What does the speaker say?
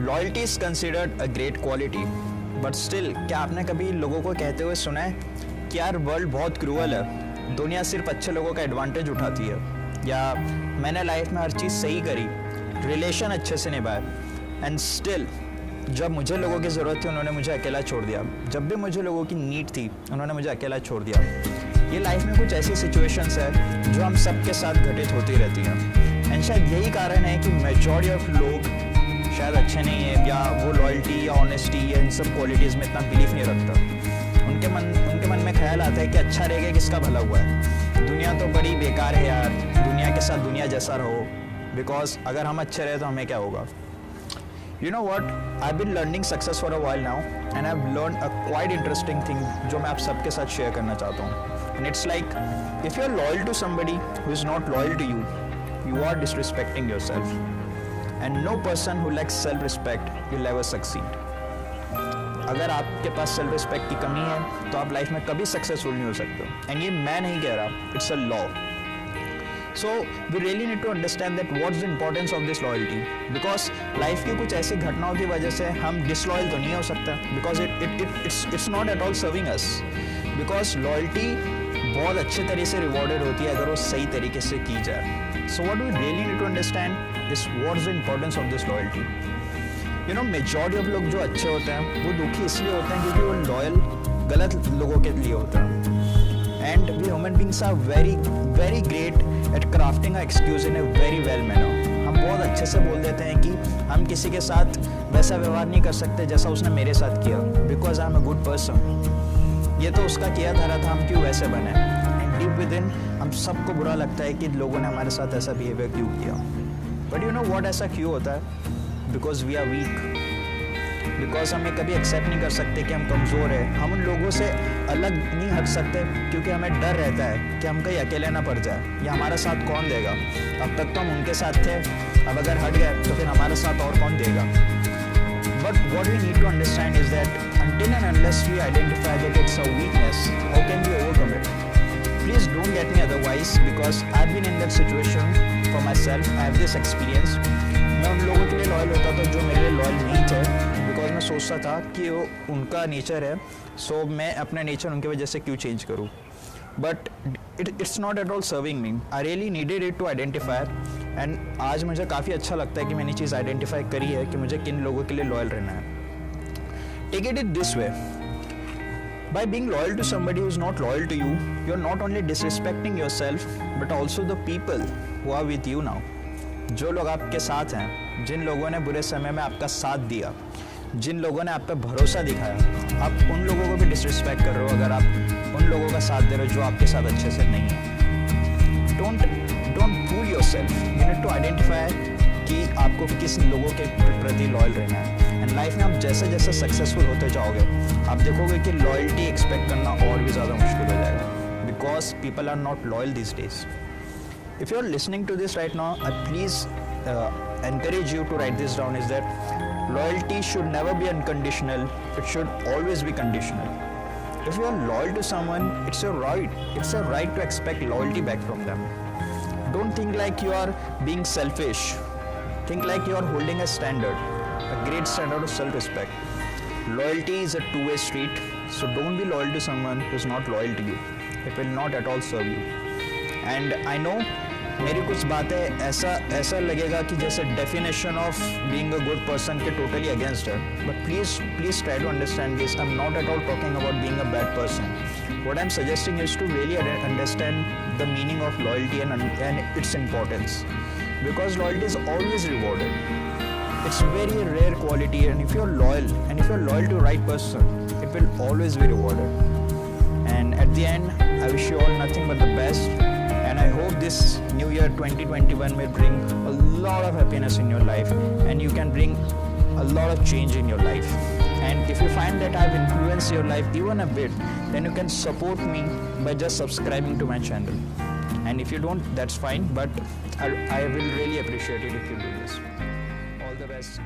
Loyalty is considered a great quality, but still क्या आपने कभी लोगों को कहते हुए सुना है कि यार वर्ल्ड बहुत क्रूअल है, दुनिया सिर्फ अच्छे लोगों का एडवांटेज उठाती है, या मैंने लाइफ में हर चीज़ सही करी, रिलेशन अच्छे से निभाए, एंड स्टिल जब मुझे लोगों की ज़रूरत थी उन्होंने मुझे अकेला छोड़ दिया, जब भी मुझे लोगों की नीड थी उन्होंने मुझे अकेला छोड़ दिया। ये लाइफ में कुछ ऐसी सिचुएशंस है जो हम सबके साथ घटित होती रहती हैं, एंड शायद यही कारण है कि मेजॉरिटी ऑफ लोग शायद अच्छे नहीं है, या वो लॉयल्टी या ऑनेस्टी या इन सब क्वालिटीज़ में इतना बिलीफ नहीं रखता। उनके मन में ख्याल आता है कि अच्छा रहेगा किसका भला हुआ है, दुनिया तो बड़ी बेकार है यार, दुनिया के साथ दुनिया जैसा रहो, बिकॉज अगर हम अच्छे रहे तो हमें क्या होगा। You know what? I've been learning success for a while now, and I've learned a quite interesting thing जो मैं आप सबके साथ शेयर करना चाहता हूँ। And it's like, if you're loyal to somebody who is not loyal to you, you are disrespecting yourself. And no person who lacks self-respect will ever succeed. अगर आपके पास सेल्फ रिस्पेक्ट की कमी है तो आप लाइफ में कभी सक्सेसफुल नहीं हो सकते। एंड ये मैं नहीं कह रहा, it's a law. So we really need to understand that what's the importance of this loyalty, because life की कुछ ऐसी घटनाओं की वजह से हम डिसलॉयल तो नहीं हो सकता, because it's not at all serving us, because loyalty बहुत अच्छे तरीके से रिवॉर्डेड होती है अगर वो सही तरीके से की जाए। So what we really need to understand is what's the importance of this loyalty. You know, majority of लोग जो अच्छे होते हैं वो दुखी इसलिए होते हैं क्योंकि वो लॉयल गलत लोगों के लिए होते हैं। And we human beings are very great at crafting our excuse in a very well manner. हम बहुत अच्छे से बोल देते हैं कि हम किसी के साथ वैसा व्यवहार नहीं कर सकते जैसा उसने मेरे साथ किया, because I am a good person. ये तो उसका किया धरा था, हम क्यों वैसे बने। And deep within हम सबको बुरा लगता है कि लोगों ने हमारे साथ ऐसा बिहेवियर क्यों किया। But you know what, ऐसा क्यों होता है? Because we are weak. Because हमें कभी एक्सेप्ट नहीं कर सकते कि हम कमज़ोर हैं, हम उन लोगों से अलग नहीं हट सकते क्योंकि हमें डर रहता है कि हम कहीं अकेले ना पड़ जाए, या हमारा साथ कौन देगा। अब तक तो हम उनके साथ थे, अब अगर हट गए तो फिर हमारा साथ और कौन देगा। But what we need to understand is that until and unless we identify that it's a weakness, how can we overcome it? Please don't get me otherwise, because I've been in that situation for myself. I have this experience. मैं उन लोगों के लिए loyal होता था जो मेरे लिए लॉयल नहीं थे, बिकॉज मैं सोचता था कि वो उनका नेचर है, सो मैं अपना नेचर उनकी वजह से क्यों चेंज करूँ। But it's not at all serving me. I really needed it to identify, and आज मुझे काफ़ी अच्छा लगता है कि मैंने चीज़ आइडेंटिफाई करी है कि मुझे किन लोगों के लिए लॉयल रहना है। Take it this way, by being loyal to somebody who is not loyal to you, you're not only disrespecting yourself but also the people who are with you now. जो लोग आपके साथ हैं, जिन लोगों ने बुरे समय में आपका साथ दिया, जिन लोगों ने आप पे भरोसा दिखाया, आप उन लोगों को भी डिसरिस्पेक्ट कर रहे हो अगर आप उन लोगों का साथ दे रहे हो जो आपके साथ अच्छे से नहीं है। Don't fool yourself, you need to identify कि आपको किस लोगों के प्रति लॉयल रहना है। एंड लाइफ में आप जैसे जैसे सक्सेसफुल होते जाओगे आप देखोगे कि लॉयल्टी एक्सपेक्ट करना और भी ज़्यादा मुश्किल हो जाएगा, because people are not loyal these days. If you're listening to this right now, I please encourage you to write this down, is that loyalty should never be unconditional, it should always be conditional. If you are loyal to someone, it's your right to expect loyalty back from them. Don't think like you are being selfish, think like you are holding a standard, a great standard of self-respect. Loyalty is a two-way street, so don't be loyal to someone who is not loyal to you. It will not at all serve you. And I know मेरी कुछ बातें ऐसा लगेगा कि जैसे definition of being a good person के totally against है, but please try to understand this. I am not at all talking about being a bad person. What I am suggesting is to really understand the meaning of loyalty and its importance, because loyalty is always rewarded. It's very rare quality, and if you're loyal to the right person, it will always be rewarded. And at the end, I wish you all nothing but the best, and I hope this new year 2021 will bring a lot of happiness in your life, and you can bring a lot of change in your life. And if you find that I've influenced your life even a bit, then you can support me by just subscribing to my channel. And if you don't, that's fine, but I will really appreciate it if you do this. All the best.